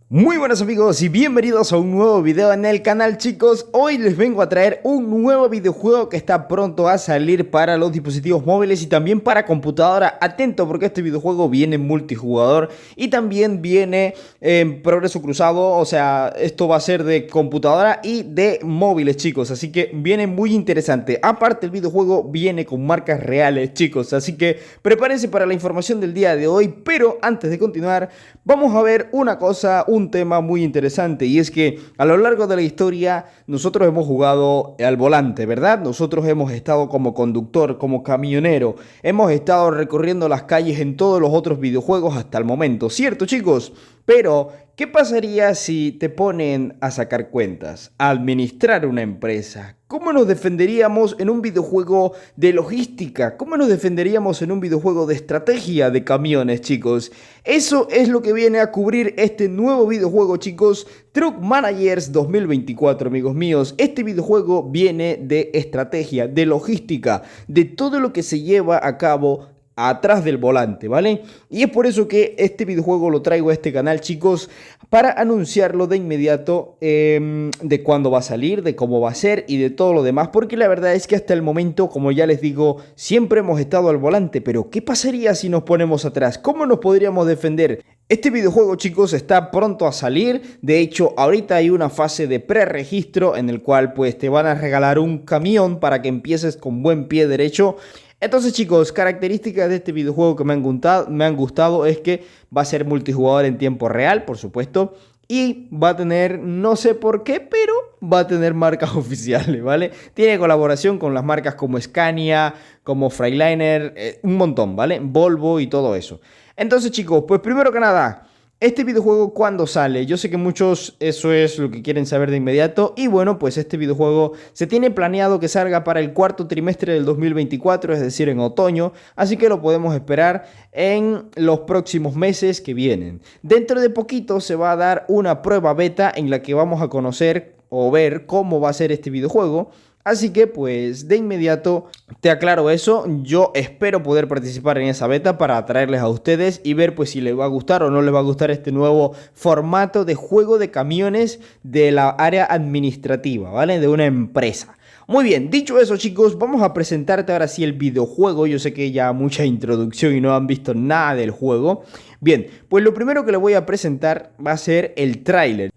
Muy buenos amigos y bienvenidos a un nuevo video en el canal, chicos. Hoy les vengo a traer un nuevo videojuego que está pronto a salir para los dispositivos móviles y también para computadora. Atento, porque este videojuego viene multijugador y también viene en progreso cruzado. O sea, esto va a ser de computadora y de móviles, chicos, así que viene muy interesante. Aparte, el videojuego viene con marcas reales, chicos, así que prepárense para la información del día de hoy. Pero antes de continuar, vamos a ver una cosa, un tema muy interesante, y es que a lo largo de la historia nosotros hemos jugado al volante, ¿verdad? Nosotros hemos estado como conductor, como camionero, hemos estado recorriendo las calles en todos los otros videojuegos hasta el momento, ¿cierto, chicos? Pero, ¿qué pasaría si te ponen a sacar cuentas, a administrar una empresa? ¿Cómo nos defenderíamos en un videojuego de logística? ¿Cómo nos defenderíamos en un videojuego de estrategia de camiones, chicos? Eso es lo que viene a cubrir este nuevo videojuego, chicos. Truck Managers 2024, amigos míos. Este videojuego viene de estrategia, de logística, de todo lo que se lleva a cabo atrás del volante, ¿vale? Y es por eso que este videojuego lo traigo a este canal, chicos, para anunciarlo de inmediato, de cuándo va a salir, de cómo va a ser y de todo lo demás, porque la verdad es que hasta el momento, como ya les digo, siempre hemos estado al volante, pero ¿qué pasaría si nos ponemos atrás? ¿Cómo nos podríamos defender? Este videojuego, chicos, está pronto a salir. De hecho, ahorita hay una fase de preregistro en el cual pues te van a regalar un camión para que empieces con buen pie derecho. Entonces, chicos, características de este videojuego que me han gustado es que va a ser multijugador en tiempo real, por supuesto, y va a tener, no sé por qué, pero va a tener marcas oficiales, ¿vale? Tiene colaboración con las marcas como Scania, como Freightliner, un montón, ¿vale? Volvo y todo eso. Entonces, chicos, pues primero que nada, este videojuego, ¿cuándo sale? Yo sé que muchos eso es lo que quieren saber de inmediato. Y bueno, pues este videojuego se tiene planeado que salga para el cuarto trimestre del 2024, es decir, en otoño. Así que lo podemos esperar en los próximos meses que vienen. Dentro de poquito se va a dar una prueba beta en la que vamos a conocer o ver cómo va a ser este videojuego. Así que pues de inmediato te aclaro eso. Yo espero poder participar en esa beta para atraerles a ustedes y ver pues si les va a gustar o no les va a gustar este nuevo formato de juego de camiones de la área administrativa, ¿vale? De una empresa. Muy bien, dicho eso, chicos, vamos a presentarte ahora sí el videojuego. Yo sé que ya mucha introducción y no han visto nada del juego. Bien, pues lo primero que les voy a presentar va a ser el tráiler.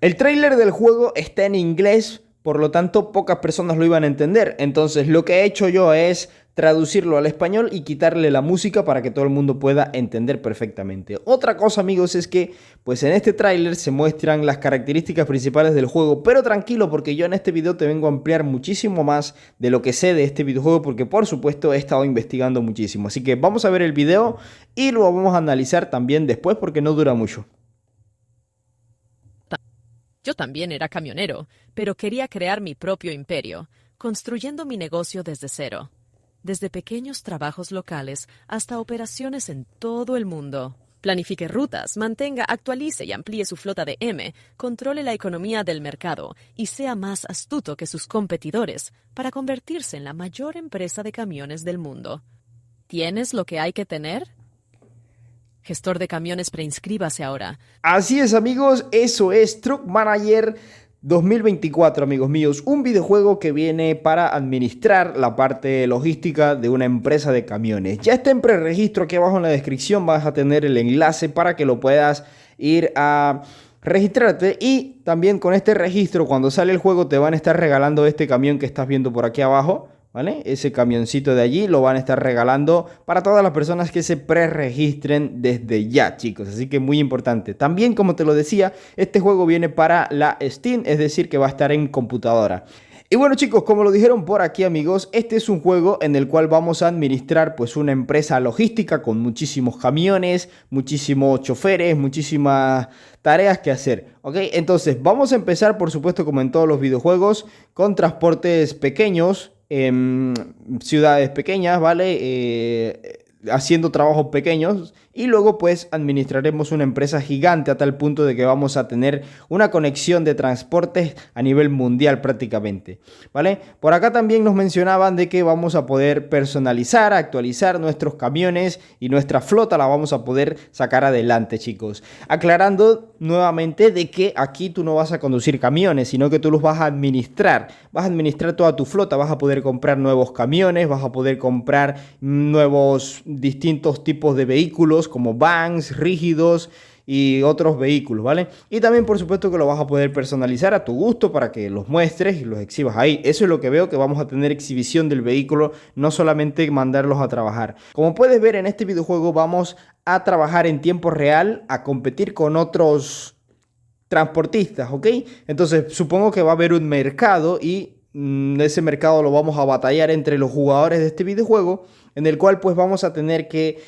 El tráiler del juego está en inglés, por lo tanto pocas personas lo iban a entender. Entonces lo que he hecho yo es traducirlo al español y quitarle la música para que todo el mundo pueda entender perfectamente. Otra cosa, amigos, es que pues en este tráiler se muestran las características principales del juego. Pero tranquilo, porque yo en este video te vengo a ampliar muchísimo más de lo que sé de este videojuego, porque por supuesto he estado investigando muchísimo. Así que vamos a ver el video y lo vamos a analizar también después, porque no dura mucho. Yo también era camionero, pero quería crear mi propio imperio, construyendo mi negocio desde cero. Desde pequeños trabajos locales hasta operaciones en todo el mundo. Planifique rutas, mantenga, actualice y amplíe su flota de M, controle la economía del mercado y sea más astuto que sus competidores para convertirse en la mayor empresa de camiones del mundo. ¿Tienes lo que hay que tener? Gestor de camiones, preinscríbase ahora. Así es, amigos, eso es Truck Manager 2024, amigos míos, un videojuego que viene para administrar la parte logística de una empresa de camiones. Ya está en preregistro, aquí abajo en la descripción vas a tener el enlace para que lo puedas ir a registrarte, y también con este registro, cuando sale el juego, te van a estar regalando este camión que estás viendo por aquí abajo, ¿vale? Ese camioncito de allí lo van a estar regalando para todas las personas que se preregistren desde ya, chicos. Así que muy importante. También, como te lo decía, este juego viene para la Steam, es decir, que va a estar en computadora. Y bueno, chicos, como lo dijeron por aquí, amigos, este es un juego en el cual vamos a administrar pues una empresa logística con muchísimos camiones, muchísimos choferes, muchísimas tareas que hacer, ¿ok? Entonces vamos a empezar, por supuesto, como en todos los videojuegos, con transportes pequeños, ciudades pequeñas, ¿vale? Haciendo trabajos pequeños y luego pues administraremos una empresa gigante a tal punto de que vamos a tener una conexión de transportes a nivel mundial prácticamente, ¿vale? Por acá también nos mencionaban de que vamos a poder personalizar, actualizar nuestros camiones y nuestra flota la vamos a poder sacar adelante, chicos. Aclarando nuevamente de que aquí tú no vas a conducir camiones, sino que tú los vas a administrar toda tu flota, vas a poder comprar nuevos camiones, vas a poder comprar nuevos distintos tipos de vehículos como vans, rígidos y otros vehículos, ¿vale? Y también por supuesto que lo vas a poder personalizar a tu gusto para que los muestres y los exhibas ahí. Eso es lo que veo, que vamos a tener exhibición del vehículo, no solamente mandarlos a trabajar. Como puedes ver, en este videojuego vamos a trabajar en tiempo real, a competir con otros transportistas, ¿ok? Entonces supongo que va a haber un mercado y ese mercado lo vamos a batallar entre los jugadores de este videojuego, en el cual pues vamos a tener que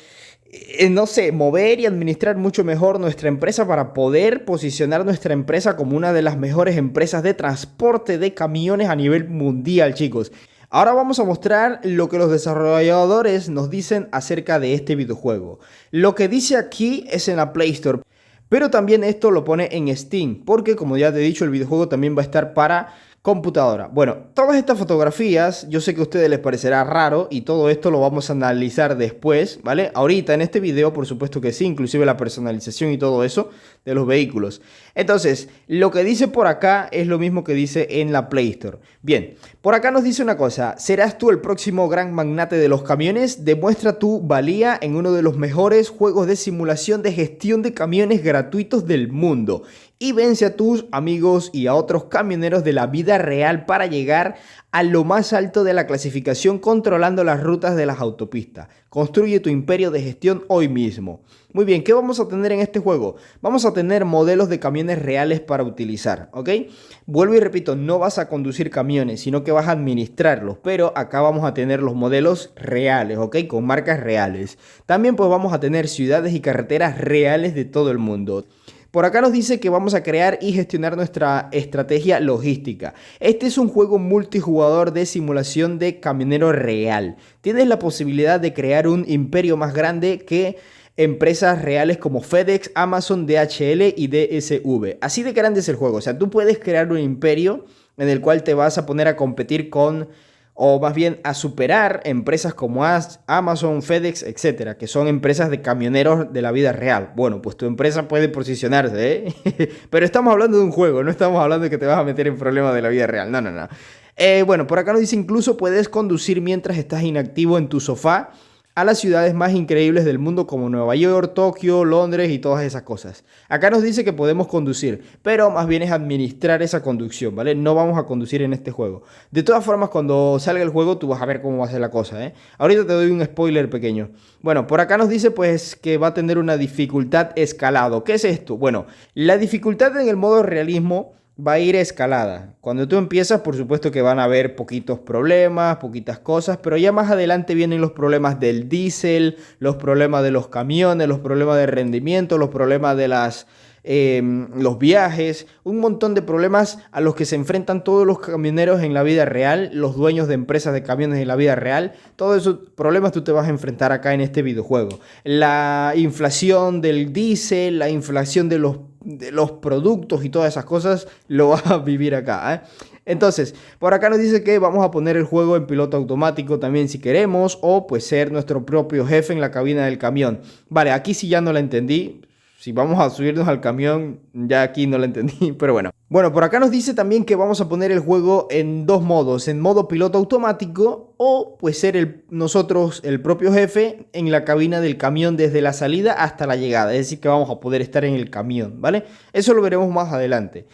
no sé, mover y administrar mucho mejor nuestra empresa para poder posicionar nuestra empresa como una de las mejores empresas de transporte de camiones a nivel mundial, chicos. Ahora vamos a mostrar lo que los desarrolladores nos dicen acerca de este videojuego. Lo que dice aquí es en la Play Store, pero también esto lo pone en Steam, porque como ya te he dicho, el videojuego también va a estar para computadora. Bueno, todas estas fotografías, yo sé que a ustedes les parecerá raro y todo esto lo vamos a analizar después, ¿vale? Ahorita en este video, por supuesto que sí, inclusive la personalización y todo eso de los vehículos. Entonces, lo que dice por acá es lo mismo que dice en la Play Store. Bien, por acá nos dice una cosa: ¿serás tú el próximo gran magnate de los camiones? Demuestra tu valía en uno de los mejores juegos de simulación de gestión de camiones gratuitos del mundo y vence a tus amigos y a otros camioneros de la vida real para llegar a lo más alto de la clasificación controlando las rutas de las autopistas. Construye tu imperio de gestión hoy mismo. Muy bien, ¿qué vamos a tener en este juego? Vamos a tener modelos de camiones reales para utilizar, ¿ok? Vuelvo y repito, no vas a conducir camiones, sino que vas a administrarlos, pero acá vamos a tener los modelos reales, ¿ok? Con marcas reales. También pues vamos a tener ciudades y carreteras reales de todo el mundo. Por acá nos dice que vamos a crear y gestionar nuestra estrategia logística. Este es un juego multijugador de simulación de camionero real. Tienes la posibilidad de crear un imperio más grande que empresas reales como FedEx, Amazon, DHL y DSV. Así de grande es el juego. O sea, tú puedes crear un imperio en el cual te vas a poner a competir con, o más bien a superar empresas como Amazon, FedEx, etcétera, que son empresas de camioneros de la vida real. Bueno, pues tu empresa puede posicionarse, ¿eh? Pero estamos hablando de un juego, no estamos hablando de que te vas a meter en problemas de la vida real. No, no, no. Bueno, por acá nos dice incluso puedes conducir mientras estás inactivo en tu sofá a las ciudades más increíbles del mundo como Nueva York, Tokio, Londres y todas esas cosas. Acá nos dice que podemos conducir, pero más bien es administrar esa conducción, ¿vale? No vamos a conducir en este juego. De todas formas, cuando salga el juego tú vas a ver cómo va a ser la cosa, ¿eh? Ahorita te doy un spoiler pequeño. Bueno, por acá nos dice pues que va a tener una dificultad escalado. ¿Qué es esto? Bueno, la dificultad en el modo realismo va a ir escalada. Cuando tú empiezas, por supuesto que van a haber poquitos problemas, poquitas cosas, pero ya más adelante vienen los problemas del diésel, los problemas de los camiones, los problemas de rendimiento, los problemas de los viajes, un montón de problemas a los que se enfrentan todos los camioneros en la vida real, los dueños de empresas de camiones en la vida real. Todos esos problemas tú te vas a enfrentar acá en este videojuego. La inflación del diésel, la inflación de los productos y todas esas cosas lo vas a vivir acá, ¿eh? Entonces, por acá nos dice que vamos a poner el juego en piloto automático también si queremos, o pues ser nuestro propio jefe en la cabina del camión. Vale, aquí sí ya no la entendí. Si vamos a subirnos al camión, ya aquí no la entendí, pero bueno. Bueno, por acá nos dice también que vamos a poner el juego en dos modos, en modo piloto automático o pues ser nosotros el propio jefe en la cabina del camión desde la salida hasta la llegada, es decir que vamos a poder estar en el camión, ¿vale? Eso lo veremos más adelante,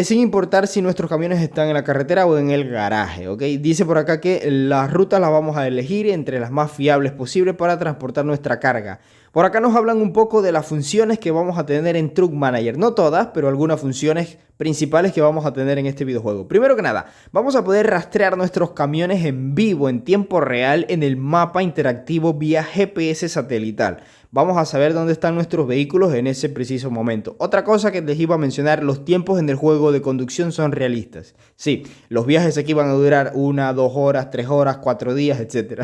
sin importar si nuestros camiones están en la carretera o en el garaje, ¿ok? Dice por acá que las rutas las vamos a elegir entre las más fiables posibles para transportar nuestra carga. Por acá nos hablan un poco de las funciones que vamos a tener en Truck Manager. No todas, pero algunas funciones principales que vamos a tener en este videojuego. Primero que nada, vamos a poder rastrear nuestros camiones en vivo, en tiempo real, en el mapa interactivo vía GPS satelital. Vamos a saber dónde están nuestros vehículos en ese preciso momento. Otra cosa que les iba a mencionar, los tiempos en el juego de conducción son realistas. Sí, los viajes aquí van a durar 1, 2 horas, 3 horas, 4 días, etc.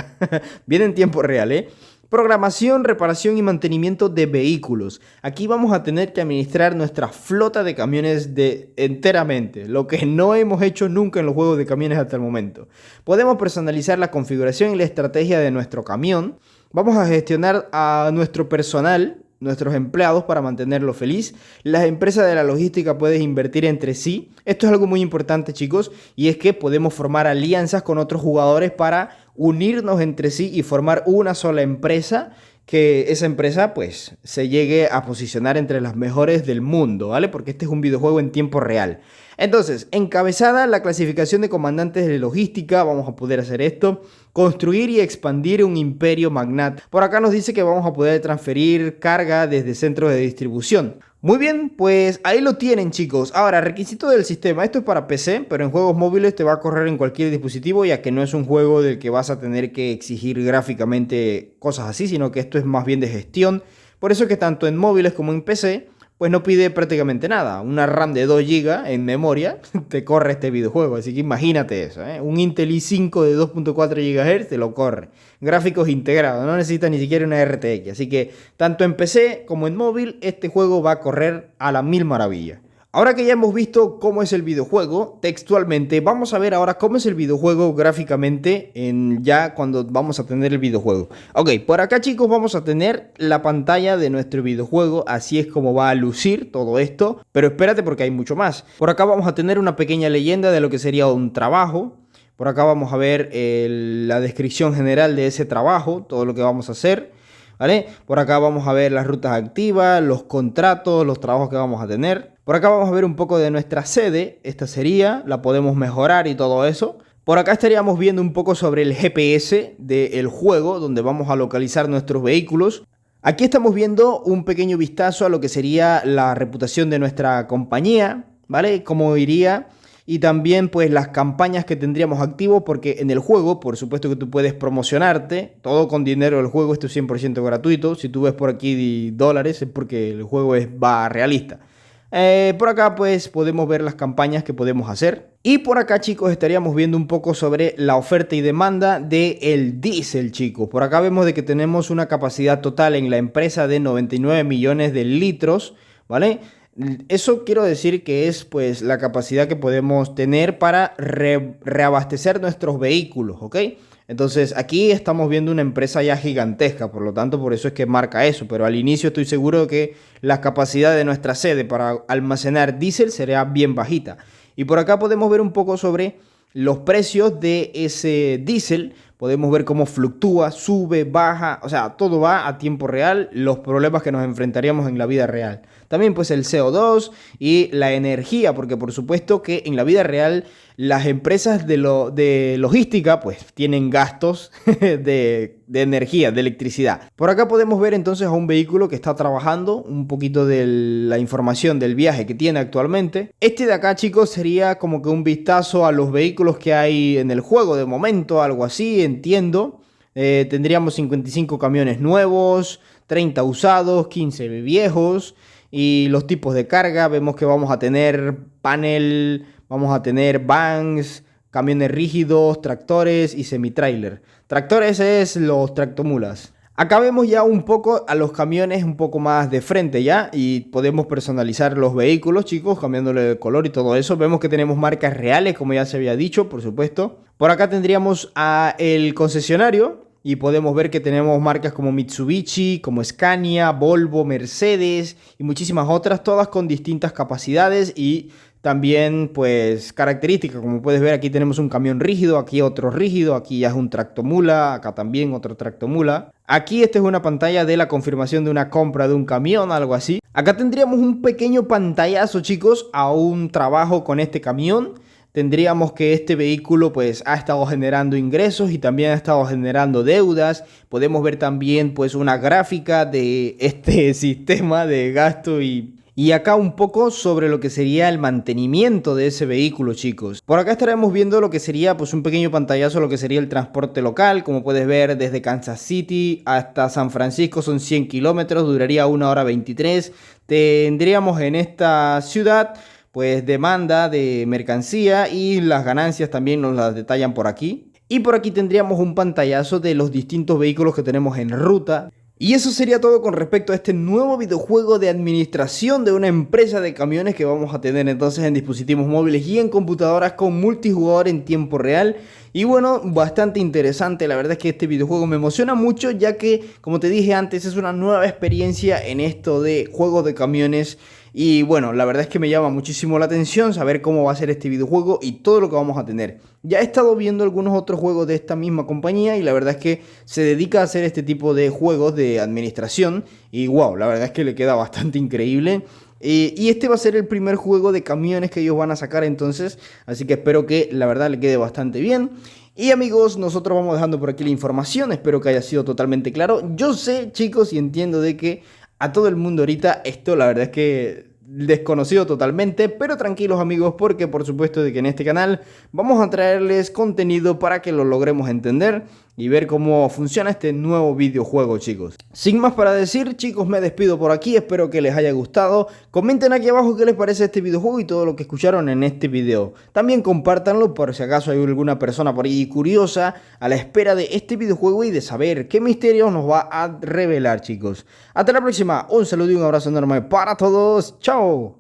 Viene en tiempo real, ¿eh? Programación, reparación y mantenimiento de vehículos. Aquí vamos a tener que administrar nuestra flota de camiones enteramente, lo que no hemos hecho nunca en los juegos de camiones hasta el momento. Podemos personalizar la configuración y la estrategia de nuestro camión. Vamos a gestionar a nuestro personal, nuestros empleados, para mantenerlo feliz. Las empresas de la logística pueden invertir entre sí. Esto es algo muy importante, chicos, y es que podemos formar alianzas con otros jugadores para unirnos entre sí y formar una sola empresa, que esa empresa pues se llegue a posicionar entre las mejores del mundo, ¿vale? Porque este es un videojuego en tiempo real. Entonces, encabezada la clasificación de comandantes de logística, vamos a poder hacer esto. Construir y expandir un imperio magnate. Por acá nos dice que vamos a poder transferir carga desde centros de distribución. Muy bien, pues ahí lo tienen, chicos. Ahora, requisito del sistema. Esto es para PC, pero en juegos móviles te va a correr en cualquier dispositivo, ya que no es un juego del que vas a tener que exigir gráficamente cosas así, sino que esto es más bien de gestión. Por eso que tanto en móviles como en PC pues no pide prácticamente nada. Una RAM de 2 GB en memoria te corre este videojuego. Así que imagínate eso, ¿eh? Un Intel i5 de 2.4 GHz te lo corre. Gráficos integrados, no necesita ni siquiera una RTX. Así que tanto en PC como en móvil este juego va a correr a la mil maravillas. Ahora que ya hemos visto cómo es el videojuego textualmente, vamos a ver ahora cómo es el videojuego gráficamente ya cuando vamos a tener el videojuego. Ok, por acá, chicos, vamos a tener la pantalla de nuestro videojuego, así es como va a lucir todo esto, pero espérate porque hay mucho más. Por acá vamos a tener una pequeña leyenda de lo que sería un trabajo. Por acá vamos a ver la descripción general de ese trabajo, todo lo que vamos a hacer, ¿vale? Por acá vamos a ver las rutas activas, los contratos, los trabajos que vamos a tener. Por acá vamos a ver un poco de nuestra sede, esta sería, la podemos mejorar y todo eso. Por acá estaríamos viendo un poco sobre el GPS del juego, donde vamos a localizar nuestros vehículos. Aquí estamos viendo un pequeño vistazo a lo que sería la reputación de nuestra compañía, ¿vale? Cómo iría. Y también pues las campañas que tendríamos activos, porque en el juego por supuesto que tú puedes promocionarte, todo con dinero del juego, esto es 100% gratuito. Si tú ves por aquí dólares es porque el juego va realista. Por acá pues podemos ver las campañas que podemos hacer. Y por acá, chicos, estaríamos viendo un poco sobre la oferta y demanda del diésel, chicos. Por acá vemos de que tenemos una capacidad total en la empresa de 99 millones de litros, ¿vale? Eso quiero decir que es pues la capacidad que podemos tener para reabastecer nuestros vehículos, ¿ok? Entonces aquí estamos viendo una empresa ya gigantesca, por lo tanto por eso es que marca eso, pero al inicio estoy seguro de que la capacidad de nuestra sede para almacenar diésel será bien bajita. Y por acá podemos ver un poco sobre los precios de ese diésel. Podemos ver cómo fluctúa, sube, baja, o sea, todo va a tiempo real, los problemas que nos enfrentaríamos en la vida real. También pues el CO2 y la energía, porque por supuesto que en la vida real las empresas de logística pues tienen gastos de energía, de electricidad. Por acá podemos ver entonces a un vehículo que está trabajando, un poquito de la información del viaje que tiene actualmente. Este de acá, chicos, sería como que un vistazo a los vehículos que hay en el juego de momento, algo así, entiendo. Tendríamos 55 camiones nuevos, 30 usados, 15 viejos. Y los tipos de carga, vemos que vamos a tener panel, vamos a tener vans, camiones rígidos, tractores y semi-trailer. Tractores es los tractomulas. Acá vemos ya un poco a los camiones un poco más de frente ya, y podemos personalizar los vehículos, chicos, cambiándole de color y todo eso. Vemos que tenemos marcas reales, como ya se había dicho, por supuesto. Por acá tendríamos el concesionario. Y podemos ver que tenemos marcas como Mitsubishi, como Scania, Volvo, Mercedes y muchísimas otras, todas con distintas capacidades y también pues características. Como puedes ver, aquí tenemos un camión rígido, aquí otro rígido, aquí ya es un tractomula, acá también otro tractomula. Aquí esta es una pantalla de la confirmación de una compra de un camión, algo así. Acá tendríamos un pequeño pantallazo, chicos, a un trabajo con este camión. Tendríamos que este vehículo pues ha estado generando ingresos y también ha estado generando deudas. Podemos ver también pues una gráfica de este sistema de gasto y acá un poco sobre lo que sería el mantenimiento de ese vehículo, chicos. Por acá estaremos viendo lo que sería pues un pequeño pantallazo, lo que sería el transporte local. Como puedes ver, desde Kansas City hasta San Francisco son 100 kilómetros, duraría 1 hora 23. Tendríamos en esta ciudad pues demanda de mercancía y las ganancias también nos las detallan por aquí. Y por aquí tendríamos un pantallazo de los distintos vehículos que tenemos en ruta. Y eso sería todo con respecto a este nuevo videojuego de administración de una empresa de camiones que vamos a tener entonces en dispositivos móviles y en computadoras con multijugador en tiempo real. Y bueno, bastante interesante, la verdad es que este videojuego me emociona mucho ya que, como te dije antes, es una nueva experiencia en esto de juegos de camiones. Y bueno, la verdad es que me llama muchísimo la atención saber cómo va a ser este videojuego y todo lo que vamos a tener. Ya he estado viendo algunos otros juegos de esta misma compañía y la verdad es que se dedica a hacer este tipo de juegos de administración. Y wow, la verdad es que le queda bastante increíble. Y este va a ser el primer juego de camiones que ellos van a sacar entonces. Así que espero que la verdad le quede bastante bien. Y amigos, nosotros vamos dejando por aquí la información. Espero que haya sido totalmente claro. Yo sé, chicos, y entiendo de que a todo el mundo ahorita esto la verdad es que desconocido totalmente, pero tranquilos amigos porque por supuesto de que en este canal vamos a traerles contenido para que lo logremos entender y ver cómo funciona este nuevo videojuego, chicos. Sin más para decir, chicos, me despido por aquí, espero que les haya gustado. Comenten aquí abajo qué les parece este videojuego y todo lo que escucharon en este video. También compártanlo por si acaso hay alguna persona por ahí curiosa a la espera de este videojuego y de saber qué misterio nos va a revelar, chicos. Hasta la próxima, un saludo y un abrazo enorme para todos. ¡Chao!